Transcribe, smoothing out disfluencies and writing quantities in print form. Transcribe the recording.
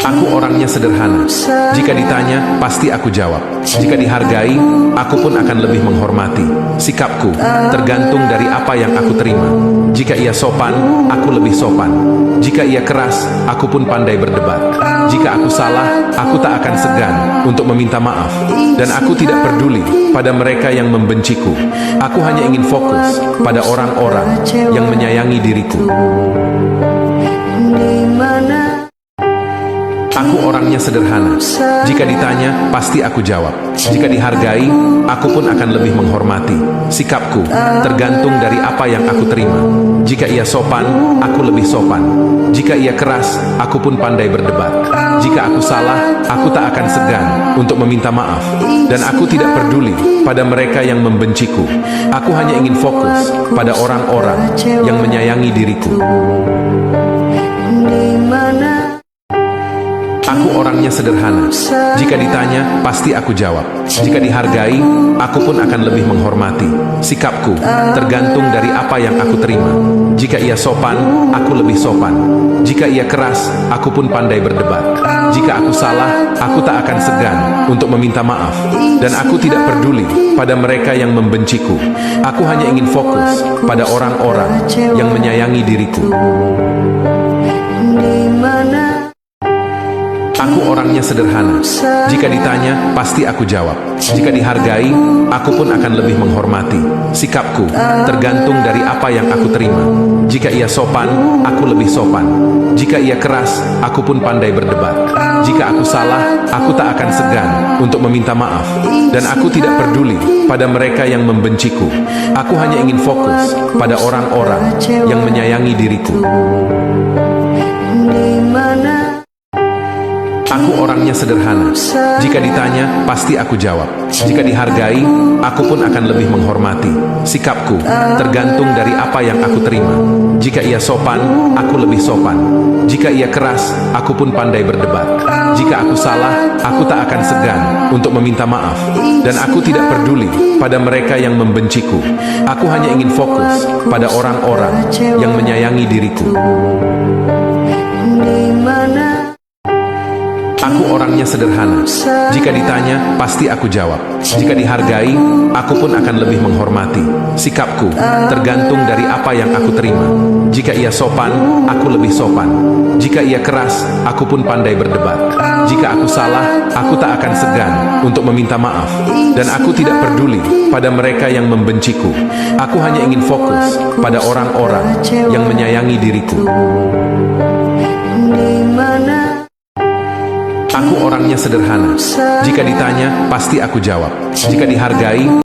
Aku orangnya sederhana. Jika ditanya, pasti aku jawab. Jika dihargai, aku pun akan lebih menghormati. Sikapku tergantung dari apa yang aku terima. Jika ia sopan, aku lebih sopan. Jika ia keras, aku pun pandai berdebat. Jika aku salah, aku tak akan segan untuk meminta maaf. Dan aku tidak peduli pada mereka yang membenciku. Aku hanya ingin fokus pada orang-orang yang menyayangi diriku. Aku orangnya sederhana. Jika ditanya, pasti aku jawab. Jika dihargai, aku pun akan lebih menghormati. Sikapku tergantung dari apa yang aku terima. Jika ia sopan, aku lebih sopan. Jika ia keras, aku pun pandai berdebat. Jika aku salah, aku tak akan segan untuk meminta maaf. Dan aku tidak peduli pada mereka yang membenciku. Aku hanya ingin fokus pada orang-orang yang menyayangi diriku. Aku orangnya sederhana. Jika ditanya, pasti aku jawab. Jika dihargai, aku pun akan lebih menghormati. Sikapku tergantung dari apa yang aku terima. Jika ia sopan, aku lebih sopan. Jika ia keras, aku pun pandai berdebat. Jika aku salah, aku tak akan segan untuk meminta maaf. Dan aku tidak peduli pada mereka yang membenciku. Aku hanya ingin fokus pada orang-orang yang menyayangi diriku. Aku orangnya sederhana. Jika ditanya, pasti aku jawab. Jika dihargai, aku pun akan lebih menghormati. Sikapku tergantung dari apa yang aku terima. Jika ia sopan, aku lebih sopan. Jika ia keras, aku pun pandai berdebat. Jika aku salah, aku tak akan segan untuk meminta maaf. Dan aku tidak peduli pada mereka yang membenciku. Aku hanya ingin fokus pada orang-orang yang menyayangi diriku. Aku orangnya sederhana. Jika ditanya, pasti aku jawab. Jika dihargai, aku pun akan lebih menghormati. Sikapku tergantung dari apa yang aku terima. Jika ia sopan, aku lebih sopan. Jika ia keras, aku pun pandai berdebat. Jika aku salah, aku tak akan segan untuk meminta maaf. Dan aku tidak peduli pada mereka yang membenciku. Aku hanya ingin fokus pada orang-orang yang menyayangi diriku. Aku orangnya sederhana. Jika ditanya, pasti aku jawab. Jika dihargai, aku pun akan lebih menghormati. Sikapku tergantung dari apa yang aku terima. Jika ia sopan, aku lebih sopan. Jika ia keras, aku pun pandai berdebat. Jika aku salah, aku tak akan segan untuk meminta maaf. Dan aku tidak peduli pada mereka yang membenciku. Aku hanya ingin fokus pada orang-orang yang menyayangi diriku. Aku orangnya sederhana. Jika ditanya, pasti aku jawab. Jika dihargai,